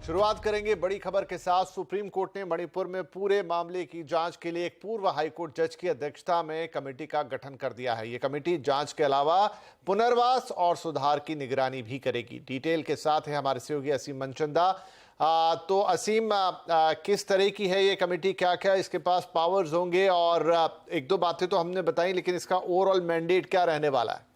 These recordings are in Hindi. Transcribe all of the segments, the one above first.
शुरुआत करेंगे बड़ी खबर के साथ। सुप्रीम कोर्ट ने मणिपुर में पूरे मामले की जांच के लिए एक पूर्व हाईकोर्ट जज की अध्यक्षता में कमेटी का गठन कर दिया है। यह कमेटी जांच के अलावा पुनर्वास और सुधार की निगरानी भी करेगी। डिटेल के साथ है हमारे सहयोगी असीम मनचंदा। तो असीम, किस तरह की है ये कमेटी, क्या क्या इसके पास पावर्स होंगे, और एक दो बातें तो हमने बताई, लेकिन इसका ओवरऑल मैंडेट क्या रहने वाला है?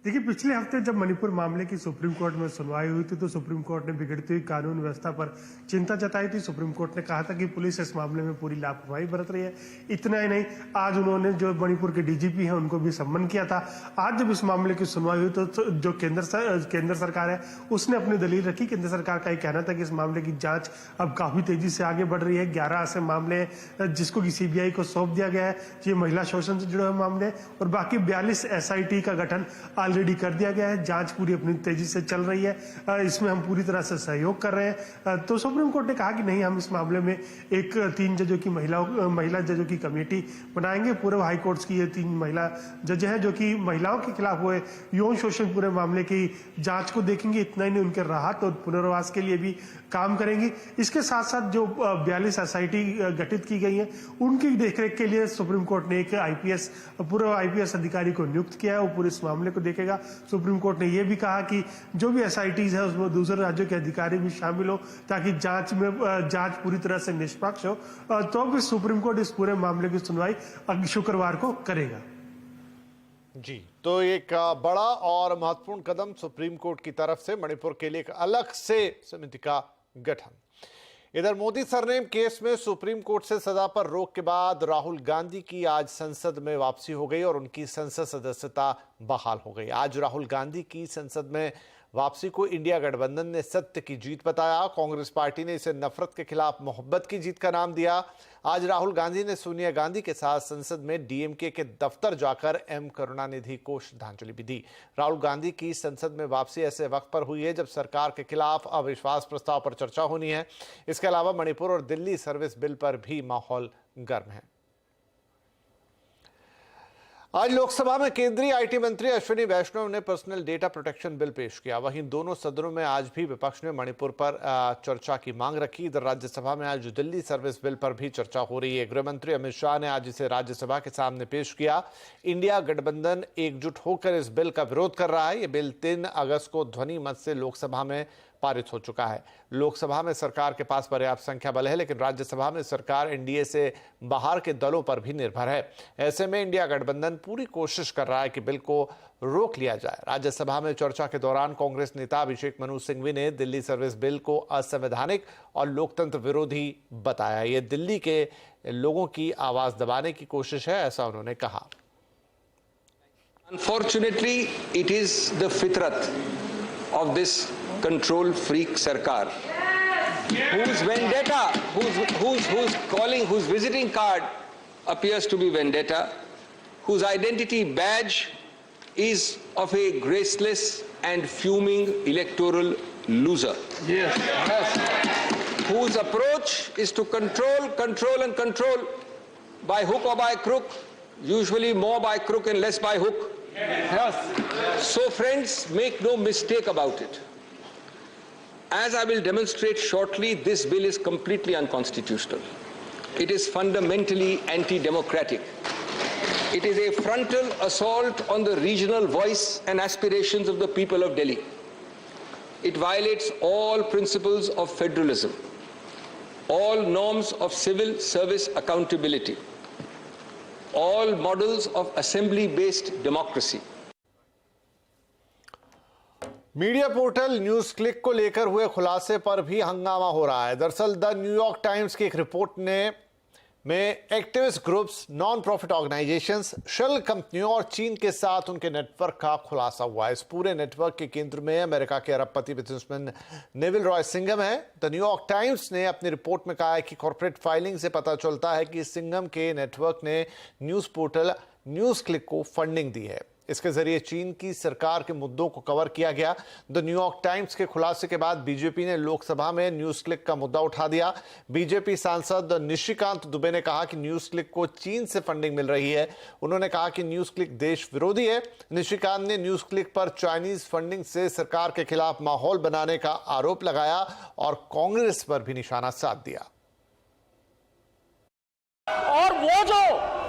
देखिए, पिछले हफ्ते जब मणिपुर मामले की सुप्रीम कोर्ट में सुनवाई हुई थी तो सुप्रीम कोर्ट ने बिगड़ती हुई कानून व्यवस्था पर चिंता जताई थी। सुप्रीम कोर्ट ने कहा था कि पुलिस इस मामले में पूरी लापरवाही बरत रही है। इतना ही नहीं, आज उन्होंने जो मणिपुर के डीजीपी हैं उनको भी सम्मन किया था। आज जब इस मामले की सुनवाई हुई तो जो केंद्र सरकार है उसने अपनी दलील रखी। केंद्र सरकार का ये कहना था कि इस मामले की जांच अब काफी तेजी से आगे बढ़ रही है। 11 ऐसे मामले जिसको कि सीबीआई को सौंप दिया गया है, ये महिला शोषण से जुड़े हुए मामले, और बाकी 42 एसआईटी का गठन ऑलरेडी कर दिया गया है। जांच पूरी अपनी तेजी से चल रही है, इसमें हम पूरी तरह से सहयोग कर रहे हैं। तो सुप्रीम कोर्ट ने कहा कि नहीं, हम इस मामले में एक 3 जजों की महिला जजों की कमेटी बनाएंगे। पूर्व हाई कोर्ट्स की ये 3 महिला जज हैं जो कि महिलाओं के खिलाफ हुए यौन शोषण पूरे मामले की जांच को देखेंगे। इतना ही नहीं, उनके राहत और पुनर्वास के लिए भी काम करेंगी। इसके साथ साथ जो 42 एसआईटी गठित की गई है उनकी देखरेख के लिए सुप्रीम कोर्ट ने एक पूर्व आईपीएस अधिकारी को नियुक्त किया है। वो पूरे इस मामले को देखेगा। सुप्रीम कोर्ट ने यह भी कहा कि जो भी एसआईटीज है उसमें दूसरे राज्यों के अधिकारी भी शामिल हो ताकि जांच पूरी तरह से निष्पक्ष हो। तो भी सुप्रीम कोर्ट इस पूरे मामले की सुनवाई शुक्रवार को करेगा। जी, तो एक बड़ा और महत्वपूर्ण कदम सुप्रीम कोर्ट की तरफ से मणिपुर के लिए एक अलग से समिति का गठन। इधर मोदी सरनेम केस में सुप्रीम कोर्ट से सजा पर रोक के बाद राहुल गांधी की आज संसद में वापसी हो गई और उनकी संसद सदस्यता बहाल हो गई। आज राहुल गांधी की संसद में वापसी को इंडिया गठबंधन ने सत्य की जीत बताया। कांग्रेस पार्टी ने इसे नफरत के खिलाफ मोहब्बत की जीत का नाम दिया। आज राहुल गांधी ने सोनिया गांधी के साथ संसद में डीएमके के दफ्तर जाकर एम करुणानिधि को श्रद्धांजलि भी दी। राहुल गांधी की संसद में वापसी ऐसे वक्त पर हुई है जब सरकार के खिलाफ अविश्वास प्रस्ताव पर चर्चा होनी है। इसके अलावा मणिपुर और दिल्ली सर्विस बिल पर भी माहौल गर्म है। आज लोकसभा में केंद्रीय आईटी मंत्री अश्विनी वैष्णव ने पर्सनल डेटा प्रोटेक्शन बिल पेश किया। वहीं दोनों सदनों में आज भी विपक्ष ने मणिपुर पर चर्चा की मांग रखी। इधर राज्यसभा में आज दिल्ली सर्विस बिल पर भी चर्चा हो रही है। गृह मंत्री अमित शाह ने आज इसे राज्यसभा के सामने पेश किया। इंडिया गठबंधन एकजुट होकर इस बिल का विरोध कर रहा है। यह बिल 3 अगस्त को ध्वनि मत से लोकसभा में पारित हो चुका है। लोकसभा में सरकार के पास पर्याप्त संख्या बल है, लेकिन राज्यसभा में सरकार एनडीए से बाहर के दलों पर भी निर्भर है। ऐसे में इंडिया गठबंधन पूरी कोशिश कर रहा है कि बिल को रोक लिया जाए। राज्यसभा में चर्चा के दौरान कांग्रेस नेता अभिषेक मनु सिंघवी ने दिल्ली सर्विस बिल को असंवैधानिक और लोकतंत्र विरोधी बताया। यह दिल्ली के लोगों की आवाज दबाने की कोशिश है, ऐसा उन्होंने कहा। Unfortunately, it is the fitrat of this control freak sarkar whose vendetta, whose visiting card appears to be vendetta, whose identity badge is of a graceless and fuming electoral loser. Yes. Whose approach is to control by hook or by crook, usually more by crook and less by hook. Yes. So friends, make no mistake about it. As I will demonstrate shortly, this bill is completely unconstitutional. It is fundamentally anti-democratic. It is a frontal assault on the regional voice and aspirations of the people of Delhi. It violates all principles of federalism, all norms of civil service accountability, all models of assembly-based democracy. Media portal news click को लेकर हुए खुलासे पर भी हंगामा हो रहा है। दरअसल द न्यूयॉर्क टाइम्स की एक रिपोर्ट में activist groups, non profit organisations, shell कंपनियों और चीन के साथ उनके नेटवर्क का खुलासा हुआ है। इस पूरे नेटवर्क के केंद्र में अमेरिका के अरबपति बिजनेसमैन नेविल रॉय सिंघम है। द न्यूयॉर्क टाइम्स ने अपनी रिपोर्ट में कहा है कि कॉर्पोरेट फाइलिंग से पता चलता है कि सिंघम के नेटवर्क ने न्यूज पोर्टल न्यूज क्लिक को फंडिंग दी है। इसके जरिए चीन की सरकार के मुद्दों को कवर किया गया। द न्यूयॉर्क टाइम्स के खुलासे के बाद बीजेपी ने लोकसभा में न्यूज क्लिक का मुद्दा उठा दिया। बीजेपी सांसद निशिकांत दुबे ने कहा कि न्यूज क्लिक को चीन से फंडिंग मिल रही है। उन्होंने कहा कि न्यूज क्लिक देश विरोधी है। निशिकांत ने न्यूज क्लिक पर चाइनीज फंडिंग से सरकार के खिलाफ माहौल बनाने का आरोप लगाया और कांग्रेस पर भी निशाना साध दिया। और वो जो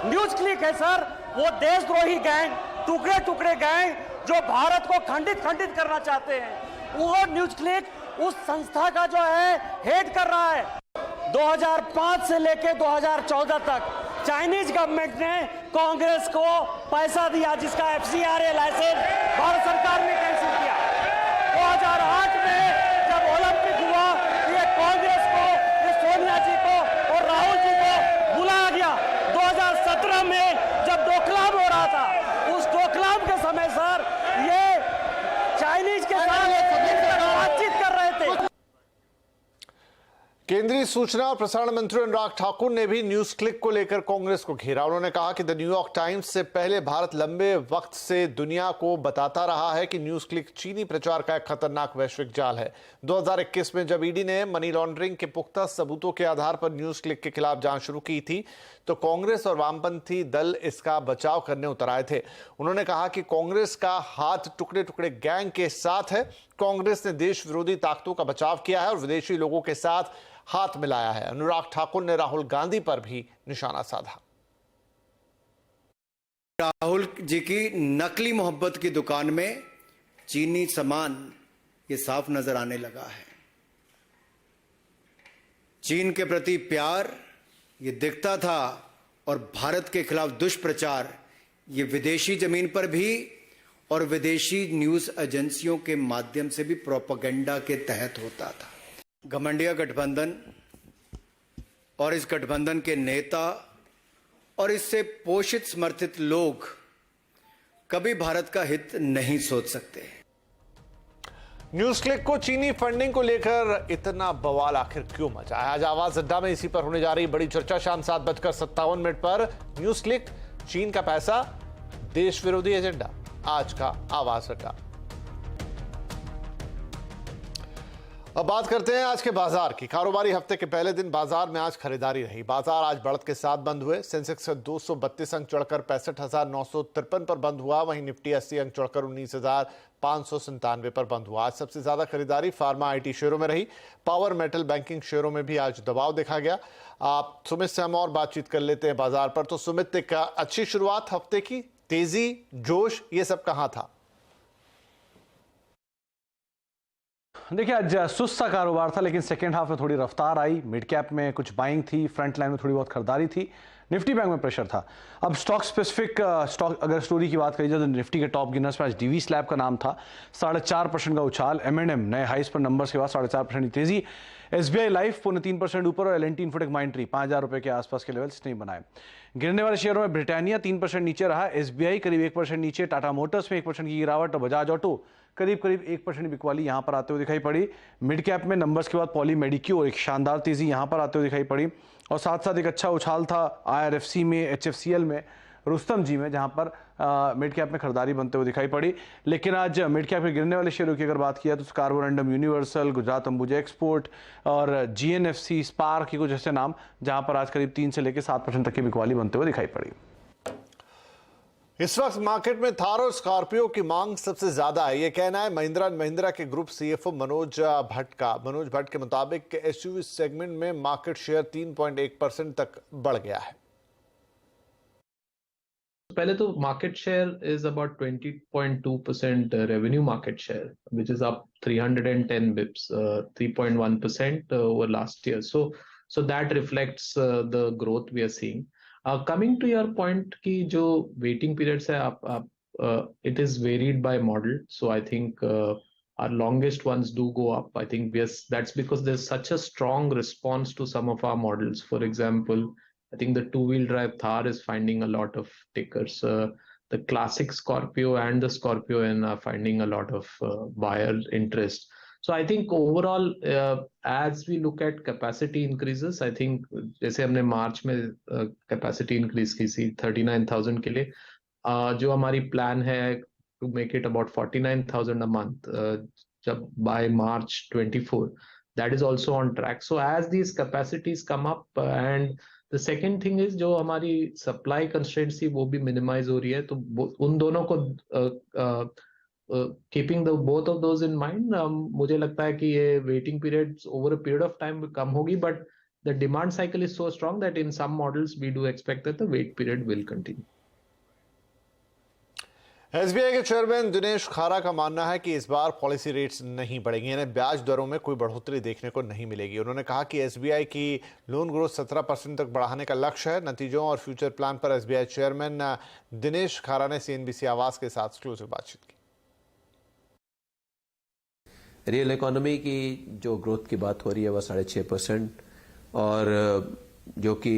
न्यूज क्लिक है सर, वो देशद्रोही गैंग, टुकड़े टुकड़े गैंग जो भारत को खंडित करना चाहते हैं, वो न्यूज क्लिक उस संस्था का जो है हेड कर रहा है। 2005 से लेकर 2014 तक चाइनीज गवर्नमेंट ने कांग्रेस को पैसा दिया, जिसका FCRA लाइसेंस भारत सरकार ने कैंसिल किया। 2008 में जब ओलंपिक हुआ, ये कांग्रेस को, ये सोनिया जी को और राहुल जी को बुलाया गया। 2017 में जब डोकलाम हो रहा था, उस डोकलाम के समय सर ये चाइनीज के साथ बातचीत कर रहे थे। केंद्रीय सूचना और प्रसारण मंत्री अनुराग ठाकुर ने भी न्यूज क्लिक को लेकर कांग्रेस को घेरा। उन्होंने कहा कि द न्यूयॉर्क टाइम्स से पहले भारत लंबे वक्त से दुनिया को बताता रहा है कि न्यूज क्लिक चीनी प्रचार का एक खतरनाक वैश्विक जाल है। 2021 में जब ईडी ने मनी लॉन्ड्रिंग के पुख्ता सबूतों के आधार पर न्यूज क्लिक के खिलाफ जांच शुरू की थी, तो कांग्रेस और वामपंथी दल इसका बचाव करने उतर आए थे। उन्होंने कहा कि कांग्रेस का हाथ टुकड़े टुकड़े गैंग के साथ है। कांग्रेस ने देश विरोधी ताकतों का बचाव किया है और विदेशी लोगों के साथ हाथ मिलाया है। अनुराग ठाकुर ने राहुल गांधी पर भी निशाना साधा। राहुल जी की नकली मोहब्बत की दुकान में चीनी सामान ये साफ नजर आने लगा है। चीन के प्रति प्यार ये दिखता था और भारत के खिलाफ दुष्प्रचार ये विदेशी जमीन पर भी और विदेशी न्यूज एजेंसियों के माध्यम से भी प्रोपेगेंडा के तहत होता था। घमंडिया गठबंधन और इस गठबंधन के नेता और इससे पोषित समर्थित लोग कभी भारत का हित नहीं सोच सकते। न्यूज क्लिक को चीनी फंडिंग को लेकर इतना बवाल आखिर क्यों मचा है? आज आवाज अड्डा में इसी पर होने जा रही बड़ी चर्चा। शाम 7:57 पर न्यूज क्लिक, चीन का पैसा, देश विरोधी एजेंडा, आज का आवाज अड्डा। अब बात करते हैं आज के बाजार की। कारोबारी हफ्ते के पहले दिन बाजार में आज खरीदारी रही। बाजार आज बढ़त के साथ बंद हुए। सेंसेक्स 232 अंक चढ़कर 65,953 पर बंद हुआ। वहीं निफ्टी 80 अंक चढ़कर 19,597 पर बंद हुआ। आज सबसे ज्यादा खरीदारी फार्मा IT शेयरों में रही। पावर, मेटल, बैंकिंग शेयरों में भी आज दबाव देखा गया। आप सुमित से हम और बातचीत कर लेते हैं बाजार पर। तो सुमित, एक अच्छी शुरुआत हफ्ते की, तेजी, जोश, ये सब कहां था? देखिए, आज सुस्त सा कारोबार था, लेकिन सेकेंड हाफ में थोड़ी रफ्तार आई। मिड कैप में कुछ बाइंग थी, फ्रंट लाइन में थोड़ी बहुत खरीदारी थी, निफ्टी बैंक में प्रेशर था। अब स्टॉक स्पेसिफिक अगर स्टोरी की बात करी जाए तो निफ्टी के टॉप गिनर्स में आज डीवी स्लैब का नाम था। 4.5% का उछाल। M&M नए हाइस पर नंबर्स के बाद 4.5% की तेजी। SBI लाइफ 3% ऊपर और L&T इन्फोटेक माइंट्री 5,000 रुपए के आसपास के लेवल्स नहीं बनाए। गिरने वाले शेयरों में ब्रिटानिया 3% नीचे रहा। SBI करीब 1% नीचे। टाटा मोटर्स में 1% की गिरावट और बजाज ऑटो करीब 1% बिकवाली यहां पर आते हुए दिखाई पड़ी। मिड कैप में नंबर्स के बाद पॉली मेडिक्योर एक शानदार तेजी यहां पर आते हुए दिखाई पड़ी और साथ साथ एक अच्छा उछाल था IRFC में, HFCL में, रुस्तम जी में, जहां पर मिड कैप में खरीदारी बनते हुए दिखाई पड़ी। लेकिन आज मिड कैप में गिरने वाले शेयरों की अगर बात किया तो Carborundum universal, Gujarat Ambuja export और GNFC, स्पार्क की कुछ ऐसे नाम जहां पर आज करीब 3 से लेकर 7% तक की बिकवाली बनते हुए दिखाई पड़ी। इस वक्त मार्केट में थार और स्कॉर्पियो की मांग सबसे ज्यादा है, यह कहना है महिंद्रा एंड महिंद्रा के ग्रुप CFO मनोज भट्ट का। मनोज भट्ट के मुताबिक SUV सेगमेंट में मार्केट शेयर 3.1% तक बढ़ गया है। पहले तो market share is about 20.2% revenue market share, which is up 310 bips, 3.1% over last year. So that reflects the growth we are seeing. Coming to your point कि जो waiting periods है, it is varied by model. So I think our longest ones do go up. I think that's because there's such a strong response to some of our models. For example, I think the two-wheel drive Thar is finding a lot of takers. The classic Scorpio and the Scorpio N are finding a lot of buyer interest. So I think overall, as we look at capacity increases, I think जैसे हमने मार्च में capacity increase की थी 39,000 के लिए, जो हमारी प्लान है to make it about 49,000 a month जब by March 24, that is also on track. So as these capacities come up, and the second thing is जो हमारी supply constraints थी वो भी minimize हो रही है, तो उन दोनों को keeping the both of those in mind, मुझे लगता है कि ये waiting periods over a period of time कम होगी, but the demand cycle is so strong that in some models we do expect that the wait period will continue. SBI के चेयरमैन दिनेश खारा का मानना है कि इस बार पॉलिसी रेट्स नहीं बढ़ेंगे, यानी ब्याज दरों में कोई बढ़ोतरी देखने को नहीं मिलेगी। उन्होंने कहा कि एसबीआई की लोन ग्रोथ 17% तक बढ़ाने का लक्ष्य है। नतीजों और फ्यूचर प्लान पर एसबीआई चेयरमैन दिनेश खारा ने सीएनबीसी आवाज के साथ एक्सक्लूसिव बातचीत की। रियल इकोनॉमी की जो ग्रोथ की बात हो रही है वह 6.5%, और जो कि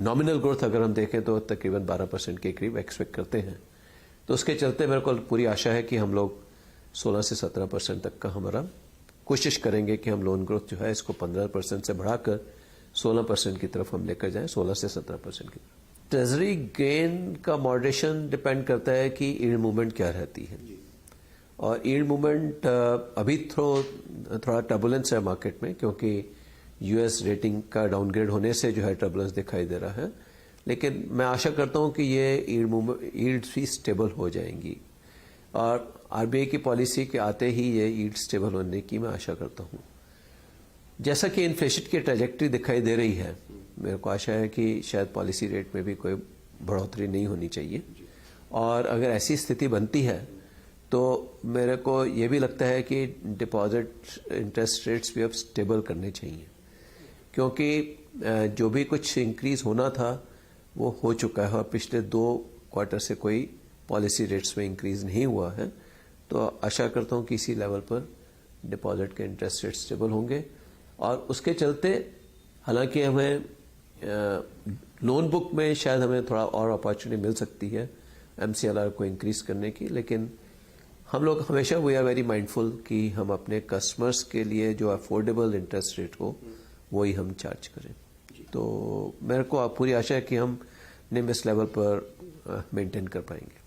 नॉमिनल ग्रोथ अगर हम देखें तो तकरीबन 12% के करीब एक्सपेक्ट करते हैं। तो उसके चलते मेरे को पूरी आशा है कि हम लोग 16 से 17% तक का हमारा कोशिश करेंगे कि हम लोन ग्रोथ जो है इसको 15% से बढ़ाकर 16% की तरफ हम लेकर जाएं, 16 से 17% की तरफ। ट्रेजरी गेन का मॉडरेशन डिपेंड करता है कि यील्ड मूवमेंट क्या रहती है, और यील्ड मूवमेंट अभी थोड़ा टर्बुलेंस है मार्केट में, क्योंकि यूएस रेटिंग का डाउनग्रेड होने से जो है टर्बुलेंस दिखाई दे रहा है। लेकिन मैं आशा करता हूं कि ये यील्ड भी स्टेबल हो जाएंगी, और आरबीआई की पॉलिसी के आते ही ये यील्ड स्टेबल होने की मैं आशा करता हूं। जैसा कि इन्फ्लेशन की ट्रैजेक्टरी दिखाई दे रही है, मेरे को आशा है कि शायद पॉलिसी रेट में भी कोई बढ़ोतरी नहीं होनी चाहिए, और अगर ऐसी स्थिति बनती है तो मेरे को ये भी लगता है कि डिपॉजिट इंटरेस्ट रेट्स भी अब स्टेबल करने चाहिए, क्योंकि जो भी कुछ इंक्रीज होना था वो हो चुका है, और पिछले 2 क्वार्टर से कोई पॉलिसी रेट्स में इंक्रीज नहीं हुआ है। तो आशा करता हूं कि इसी लेवल पर डिपॉजिट के इंटरेस्ट रेट स्टेबल होंगे, और उसके चलते हालांकि हमें लोन बुक में शायद हमें थोड़ा और अपॉर्चुनिटी मिल सकती है एमसीएलआर को इंक्रीज करने की, लेकिन हम लोग हमेशा वी आर वेरी माइंडफुल कि हम अपने कस्टमर्स के लिए जो अफोर्डेबल इंटरेस्ट रेट हो वही हम चार्ज करें। तो मेरे को पूरी आशा है कि हम निम इस लेवल पर मेंटेन कर पाएंगे।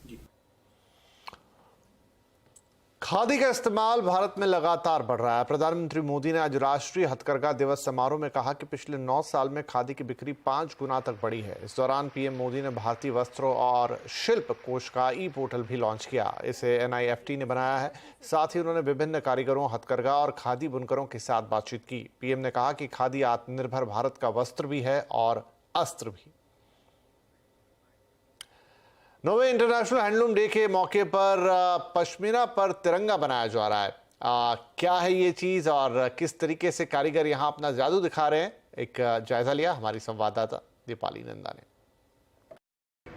खादी का इस्तेमाल भारत में लगातार बढ़ रहा है। प्रधानमंत्री मोदी ने आज राष्ट्रीय हथकरघा दिवस समारोह में कहा कि पिछले 9 साल में खादी की बिक्री 5 गुना तक बढ़ी है। इस दौरान पीएम मोदी ने भारतीय वस्त्रों और शिल्प कोष का ई पोर्टल भी लॉन्च किया। इसे एनआईएफटी ने बनाया है। साथ ही उन्होंने विभिन्न कारीगरों, हथकरघा और खादी बुनकरों के साथ बातचीत की। पीएम ने कहा कि खादी आत्मनिर्भर भारत का वस्त्र भी है और अस्त्र भी। 9वें इंटरनेशनल हैंडलूम डे के मौके पर पश्मीना पर तिरंगा बनाया जा रहा है। क्या है ये चीज और किस तरीके से कारीगर यहां अपना जादू दिखा रहे हैं, एक जायजा लिया हमारी संवाददाता दीपाली नंदा ने।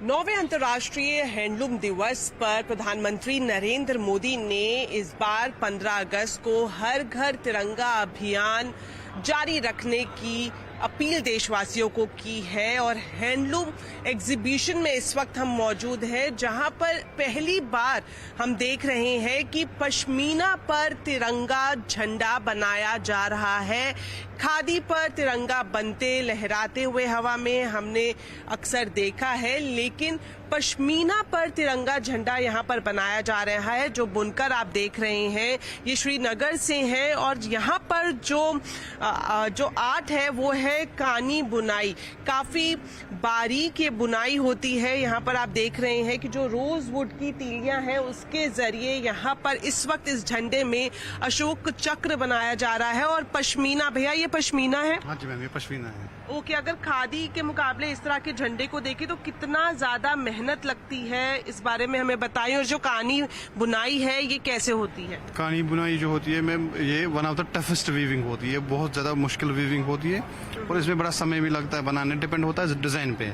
9वें अंतर्राष्ट्रीय हैंडलूम दिवस पर प्रधानमंत्री नरेंद्र मोदी ने इस बार 15 अगस्त को हर घर तिरंगा अभियान जारी रखने की अपील देशवासियों को की है। और हैंडलूम एग्जीबिशन में इस वक्त हम मौजूद हैं, जहां पर पहली बार हम देख रहे हैं कि पश्मीना पर तिरंगा झंडा बनाया जा रहा है। खादी पर तिरंगा बनते लहराते हुए हवा में हमने अक्सर देखा है, लेकिन पश्मीना पर तिरंगा झंडा यहां पर बनाया जा रहा है। जो बुनकर आप देख रहे हैं ये श्रीनगर से हैं, और यहां पर जो आर्ट है वो है कानी बुनाई। काफी बारीक ये बुनाई होती है। यहाँ पर आप देख रहे हैं कि जो रोज वुड की तीलियां हैं उसके जरिए यहाँ पर इस वक्त इस झंडे में अशोक चक्र बनाया जा रहा है। और पश्मीना, भैया ये पश्मीना है? हाँ जी मैम, ये पश्मीना है। ओके, अगर खादी के मुकाबले इस तरह के झंडे को देखें तो कितना ज्यादा मेहनत लगती है, इस बारे में हमें बताइए। और जो कानी बुनाई है ये कैसे होती है? कानी बुनाई जो होती है मैम, ये one of the toughest weaving होती है, बहुत ज्यादा मुश्किल वीविंग होती है, और इसमें बड़ा समय भी लगता है बनाने। डिपेंड होता है डिजाइन पे,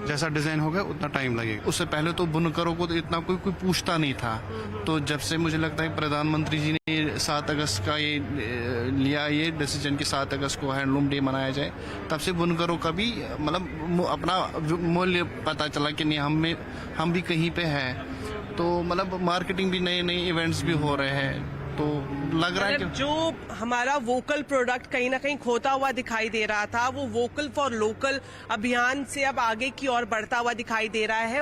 जैसा डिजाइन होगा उतना टाइम लगेगा। उससे पहले तो बुनकरों को तो इतना कोई पूछता नहीं था। तो जब से मुझे लगता है प्रधानमंत्री जी ने 7 अगस्त का ये लिया ये डिसीजन कि 7 अगस्त को हैंडलूम डे मनाया जाए, तब से बुनकरों का भी मतलब अपना मूल्य पता चला कि नहीं हम भी कहीं पे हैं। तो मतलब मार्केटिंग भी नए इवेंट्स भी हो रहे हैं। तो लग रहा है कि जो हमारा वोकल प्रोडक्ट कहीं ना कहीं खोता हुआ दिखाई दे रहा था, वो वोकल फॉर लोकल अभियान से अब आगे की ओर बढ़ता हुआ दिखाई दे रहा है।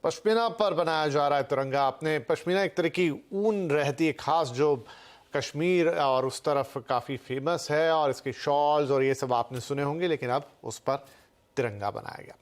पश्मीना पर बनाया जा रहा है तिरंगा। अपने पश्मीना एक तरह की ऊन रहती है खास, जो कश्मीर और उस तरफ काफ़ी फेमस है, और इसके शॉल्स और ये सब आपने सुने होंगे, लेकिन अब उस पर तिरंगा बनाया गया।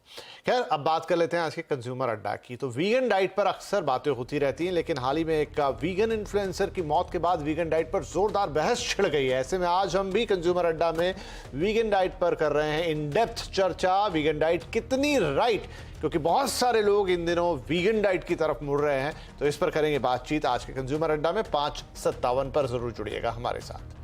खैर, अब बात कर लेते हैं आज के कंज्यूमर अड्डा की। तो वीगन डाइट पर अक्सर बातें होती रहती हैं, लेकिन हाल ही में एक वीगन इन्फ्लुएंसर की मौत के बाद वीगन डाइट पर जोरदार बहस छिड़ गई है। ऐसे में आज हम भी कंज्यूमर अड्डा में वीगन डाइट पर कर रहे हैं इन डेप्थ चर्चा। वीगन डाइट कितनी राइट, क्योंकि बहुत सारे लोग इन दिनों वीगन डाइट की तरफ मुड़ रहे हैं, तो इस पर करेंगे बातचीत आज के कंज्यूमर अड्डा में। 5:57 पर जरूर जुड़िएगा हमारे साथ।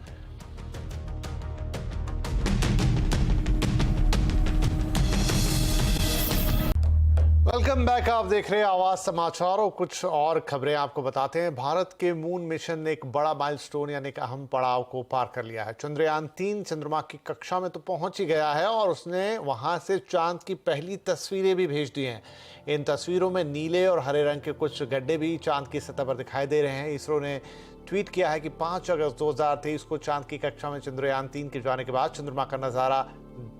Welcome back. आप देख रहे हैं आवाज समाचार, और कुछ और खबरें आपको बताते हैं। भारत के मून मिशन ने एक बड़ा माइलस्टोन यानी एक अहम पड़ाव को पार कर लिया है। चंद्रयान 3 चंद्रमा की कक्षा में तो पहुंच ही गया है, और उसने वहां से चांद की पहली तस्वीरें भी भेज दी हैं। इन तस्वीरों में नीले और हरे रंग के कुछ गड्ढे भी चांद की सतह पर दिखाई दे रहे हैं। इसरो ने ट्वीट किया है कि 5 अगस्त 2023 को चांद की कक्षा में चंद्रयान 3 के जाने के बाद चंद्रमा का नजारा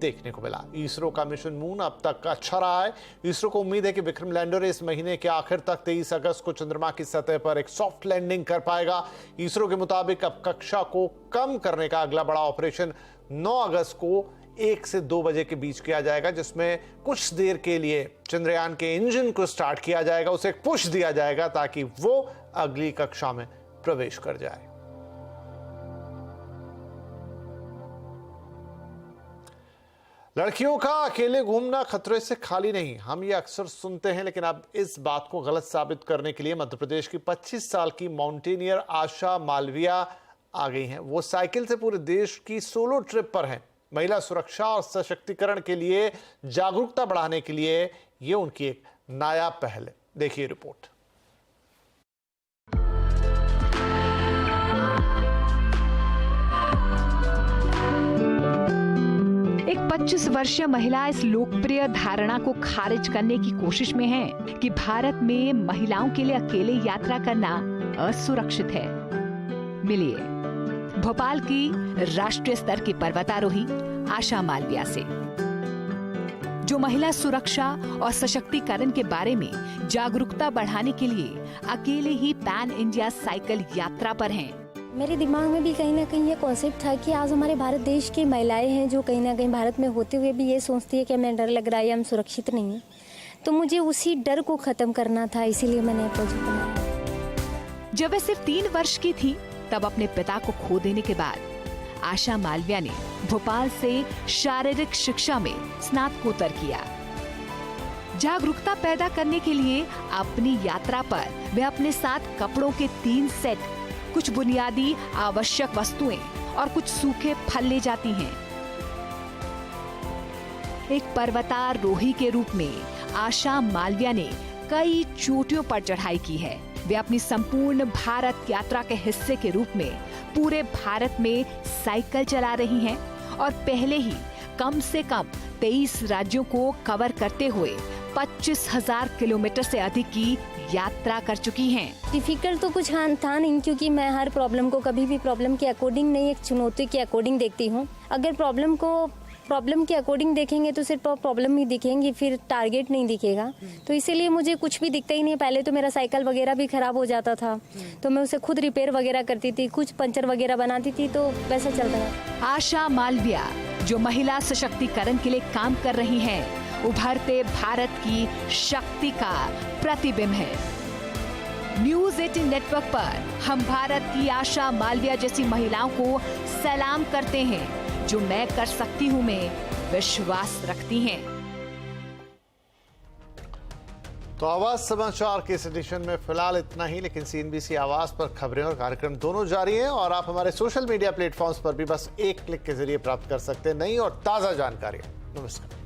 देखने को मिला। इसरो का मिशन मून अब तक अच्छा रहा है। इसरो को उम्मीद है कि विक्रम लैंडर इस महीने के आखिर तक 23 अगस्त को चंद्रमा की सतह पर एक सॉफ्ट लैंडिंग कर पाएगा। इसरो के मुताबिक अब कक्षा को कम करने का अगला बड़ा ऑपरेशन 9 अगस्त को 1 से 2 बजे के बीच किया जाएगा, जिसमें कुछ देर के लिए चंद्रयान के इंजन को स्टार्ट किया जाएगा, उसे एक पुश दिया जाएगा ताकि वो अगली कक्षा में प्रवेश कर जाए। लड़कियों का अकेले घूमना खतरे से खाली नहीं, हम ये अक्सर सुनते हैं, लेकिन अब इस बात को गलत साबित करने के लिए मध्य प्रदेश की 25 साल की माउंटेनियर आशा मालविया आ गई हैं। वो साइकिल से पूरे देश की सोलो ट्रिप पर हैं। महिला सुरक्षा और सशक्तिकरण के लिए जागरूकता बढ़ाने के लिए ये उनकी एक नायाब पहल है। देखिए रिपोर्ट। एक 25 वर्षीय महिला इस लोकप्रिय धारणा को खारिज करने की कोशिश में है कि भारत में महिलाओं के लिए अकेले यात्रा करना असुरक्षित है। मिलिए भोपाल की राष्ट्रीय स्तर की पर्वतारोही आशा मालविया से, जो महिला सुरक्षा और सशक्तिकरण के बारे में जागरूकता बढ़ाने के लिए अकेले ही पैन इंडिया साइकिल यात्रा पर हैं। मेरे दिमाग में भी कहीं ना कहीं ये कॉन्सेप्ट था कि आज हमारे भारत देश की महिलाएं हैं जो कहीं ना कहीं भारत में होते हुए भी ये सोचती है कि हमें डर लग रहा है, हम सुरक्षित नहीं हैं। तो मुझे उसी डर को खत्म करना था, इसीलिए मैंने प्रोजेक्ट बनाया। जब वे सिर्फ 3 वर्ष की थी, तब अपने पिता को खो देने के बाद आशा मालविया ने भोपाल से शारीरिक शिक्षा में स्नातकोत्तर किया। जागरूकता पैदा करने के लिए अपनी यात्रा पर वे अपने साथ कपड़ों के 3 सेट, कुछ बुनियादी आवश्यक वस्तुएं और कुछ सूखे फल ले जाती हैं। एक पर्वतारोही के रूप में आशा मालविया ने कई चोटियों पर चढ़ाई की है। वे अपनी संपूर्ण भारत यात्रा के हिस्से के रूप में पूरे भारत में साइकिल चला रही हैं और पहले ही कम से कम 23 राज्यों को कवर करते हुए 25,000 किलोमीटर से अधिक की यात्रा कर चुकी हैं। डिफिकल्ट तो कुछ था नहीं, क्योंकि मैं हर प्रॉब्लम को कभी भी प्रॉब्लम के अकॉर्डिंग नहीं, एक चुनौती के अकॉर्डिंग देखती हूँ। अगर प्रॉब्लम को प्रॉब्लम के अकॉर्डिंग देखेंगे तो सिर्फ प्रॉब्लम ही दिखेंगी, फिर टारगेट नहीं दिखेगा। तो इसीलिए मुझे कुछ भी दिखता ही नहीं। पहले तो मेरा साइकिल वगैरह भी खराब हो जाता था, तो मैं उसे खुद रिपेयर वगैरह करती थी, कुछ पंचर वगैरह बनाती थी, तो वैसा चलता था। आशा मालविया जो महिला सशक्तिकरण के लिए काम कर रही हैं, उभरते भारत की शक्ति का प्रतिबिंब है। न्यूज़ 18 नेटवर्क पर हम भारत की आशा मालविया जैसी महिलाओं को सलाम करते हैं, जो मैं कर सकती हूं में विश्वास रखती हैं। तो आवाज समाचार के इस एडिशन में फिलहाल इतना ही, लेकिन CNBC आवाज पर खबरें और कार्यक्रम दोनों जारी हैं, और आप हमारे सोशल मीडिया प्लेटफॉर्म्स पर भी बस एक क्लिक के जरिए प्राप्त कर सकते हैं नई और ताजा जानकारी। नमस्कार।